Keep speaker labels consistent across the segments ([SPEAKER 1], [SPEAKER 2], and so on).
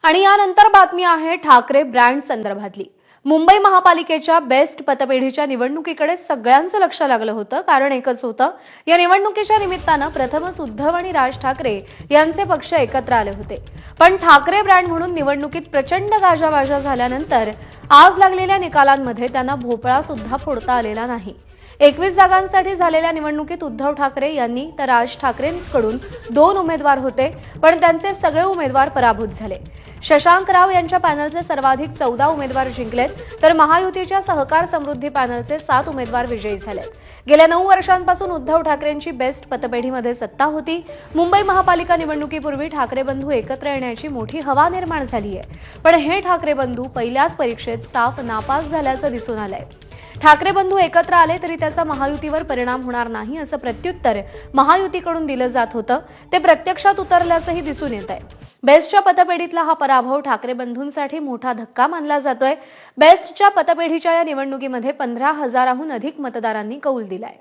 [SPEAKER 1] आणि यानंतर बातमी आहे ठाकरे ब्रँड संदर्भातली। मुंबई महापालिकेच्या बेस्ट पतपेढीच्या निवडणुकीकडे सगळ्यांचं लक्ष लागलं होतं, कारण एकच होतं, या निवडणुकीच्या निमित्तानं प्रथमच उद्धव आणि राज ठाकरे यांचे पक्ष एकत्र आले होते। पण ठाकरे ब्रँड म्हणून निवडणुकीत प्रचंड गाजावाजा झाल्यानंतर आज लागलेल्या निकालांमध्ये त्यांना भोपळा सुद्धा फोडता आलेला नाही। 21 जागांसाठी झालेल्या निवडणुकीत उद्धव ठाकरे यांनी तर राज ठाकरेंकडून 2 उमेदवार होते, पण त्यांचे सगळे उमेदवार पराभूत झाले। शशांक राव यांच्या पॅनलचे सर्वाधिक 14 उमेदवार जिंकलेत, तर महायुतीच्या सहकार समृद्धी पॅनलचे 7 उमेदवार विजयी झालेत। गेल्या 9 वर्षांपासून उद्धव ठाकरेंची बेस्ट पतपेढीमध्ये सत्ता होती। मुंबई महापालिका निवडणुकीपूर्वी ठाकरे बंधू एकत्र येण्याची मोठी हवा निर्माण झाली आहे, पण हे ठाकरे बंधू पहिल्याच परीक्षेत साफ नापास झाल्याचं दिसून आलंय। ठाकरे बंधू एकत्र आले तरी त्याचा महायुतीवर परिणाम होणार नाही असं प्रत्युत्तर महायुतीकडून दिलं जात होतं, ते प्रत्यक्षात उतरल्याचंही दिसून येत आहे। बेस्टच्या पतपेढीतला हा पराभव ठाकरे बंधूंसाठी मोठा धक्का मानला जातोय। बेस्टच्या पतपेढीच्या या निवडणुकीमध्ये 15,000हून अधिक मतदारांनी कौल दिलाय।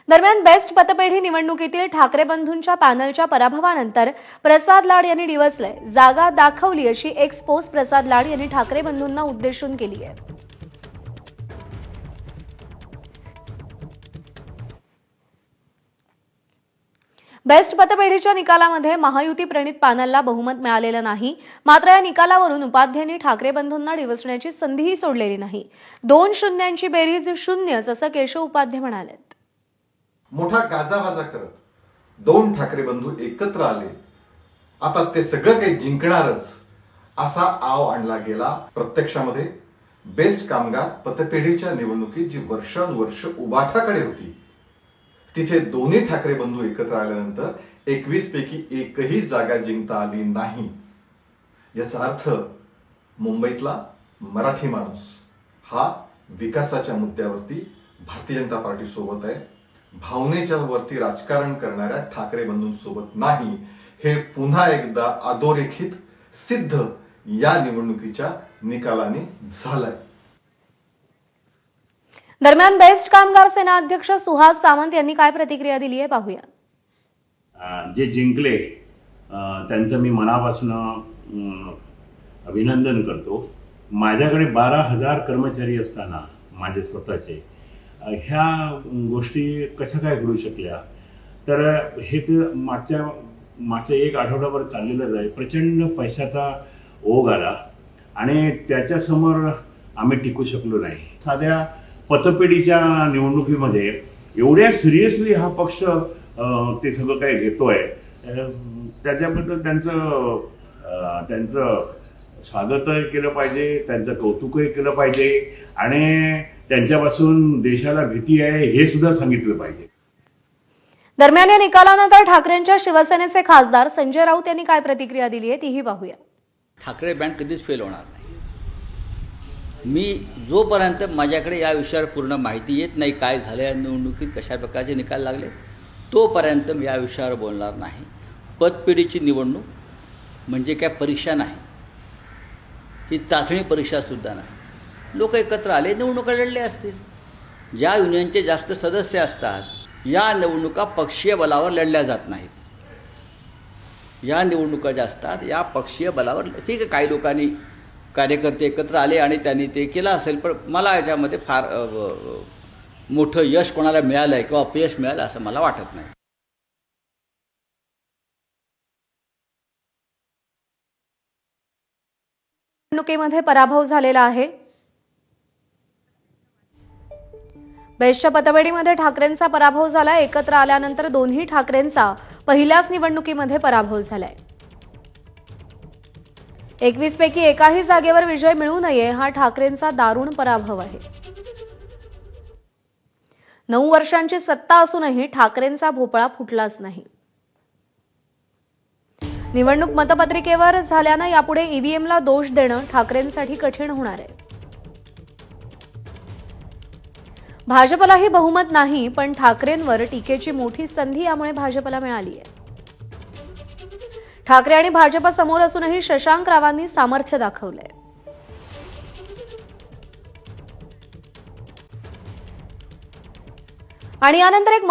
[SPEAKER 1] दरम्यान बेस्ट पतपेढी निवडणुकीतील ठाकरे बंधूंच्या पॅनलच्या पराभवानंतर प्रसाद लाड यांनी डिवचलंय। जागा दाखवली अशी एक्स पोस्ट प्रसाद लाड यांनी ठाकरे बंधूंना उद्देशून केली आहे। बेस्ट पतपेढीच्या निकालामध्ये महायुती प्रणित पॅनलला बहुमत मिळालेलं नाही, मात्र या निकालावरून उपाध्यांनी ठाकरे बंधूंना डिवचण्याची संधीही सोडलेली नाही। 2 शून्यांची बेरीज 0च असं केशव उपाध्ये म्हणाले।
[SPEAKER 2] मोठा गाजावाजा करत 2 ठाकरे बंधू एकत्र आले, आता ते सगळं काही जिंकणारच असा आव आणला गेला। प्रत्यक्षामध्ये बेस्ट कामगार पतपेढीच्या निवडणुकीत जी वर्षानुवर्ष उबाठाकडे होती, तिथे दोन्ही ठाकरे बंधू एकत्र आल्यानंतर 21 पैकी एकही जागा जिंकता आली नाही। याचा अर्थ मुंबईतला मराठी माणूस हा विकासाच्या मुद्द्यावरती भारतीय जनता पार्टी सोबत आहे, भावनेच्या वरती राजकारण करणाऱ्या ठाकरे बंधूंसोबत नाही। हे पुन्हा एकदा अधोरेखित सिद्ध या निवडणुकीच्या निकालाने झालंय।
[SPEAKER 1] दरम्यान बेस्ट कामगार सेना अध्यक्ष सुहास सामंत यांनी काय प्रतिक्रिया दिली आहे पाहूया।
[SPEAKER 3] जे जिंकले त्यांचं मी मनापासून अभिनंदन करतो। माझ्याकडे 12,000 कर्मचारी असताना माझे स्वतःचे ह्या गोष्टी कशा काय घडू शकल्या, तर हे तर मागच्या 1 आठवड्याभर चाललेलंच आहे। प्रचंड पैशाचा ओघ आला आणि त्याच्यासमोर आम्ही टिकू शकलो नाही। साध्या पतपेढीच्या निवडणुकीमध्ये एवढ्या सिरियसली हा पक्ष ते सगळं काही घेतोय, त्याच्याबद्दल त्यांचं स्वागतही केलं पाहिजे, त्यांचं कौतुकही केलं पाहिजे आणि त्यांच्यापासून देशाला भीती आहे हे सुद्धा सांगितलं पाहिजे।
[SPEAKER 1] दरम्यान या निकालानंतर ठाकरेंच्या शिवसेनेचे खासदार संजय राऊत यांनी काय प्रतिक्रिया दिली आहे तीही पाहूया।
[SPEAKER 4] ठाकरे बँड कधीच फेल होणार नाही। मी जोपर्यंत माझ्याकडे या विषयावर पूर्ण माहिती येत नाही, काय झालं या निवडणुकीत, कशा प्रकारचे निकाल लागले, तोपर्यंत मी या विषयावर बोलणार नाही। पतपेढीची निवडणूक म्हणजे काय परीक्षा नाही, ही चाचणी परीक्षा सुद्धा नाही। लोक एकत्र आले, निवडणुका लढले असतील। ज्या युनियनचे जास्त सदस्य असतात, या निवडणुका पक्षीय बलावर लढल्या जात नाहीत। या निवडणुका ज्या असतात या पक्षीय बलावर, ठीक आहे, काही लोकांनी कार्यकर्ते एकत्र आले आणि त्यांनी ते केलं असेल, पण मला याच्यामध्ये फार मोठं यश कोणाला मिळालंय किंवा अपयश मिळालं असं मला वाटत नाही।
[SPEAKER 1] निवडणुकीमध्ये पराभव झालेला आहे। बेस्टच्या पतपेढीमध्ये ठाकरेंचा पराभव झाला। एकत्र आल्यानंतर दोन्ही ठाकरेंचा पहिल्याच निवडणुकीमध्ये पराभव झालाय। 21 पैकी एकाही जागेवर विजय मिळू नये हा ठाकरेंचा दारुण पराभव आहे। 9 वर्षांची सत्ता असूनही ठाकरेंचा भोपळा फुटलाच नाही। निवडणूक मतपत्रिकेवर झाल्यानं यापुढे ईव्हीएमला दोष देणं ठाकरेंसाठी कठीण होणार आहे। भाजपलाही बहुमत नाही, पण ठाकरेंवर टीकेची मोठी संधी यामुळे भाजपला मिळाली आहे। ठाकरे आणि भाजप समोर असूनही शशांक रावांनी सामर्थ्य दाखवलंय। आणि यानंतर एक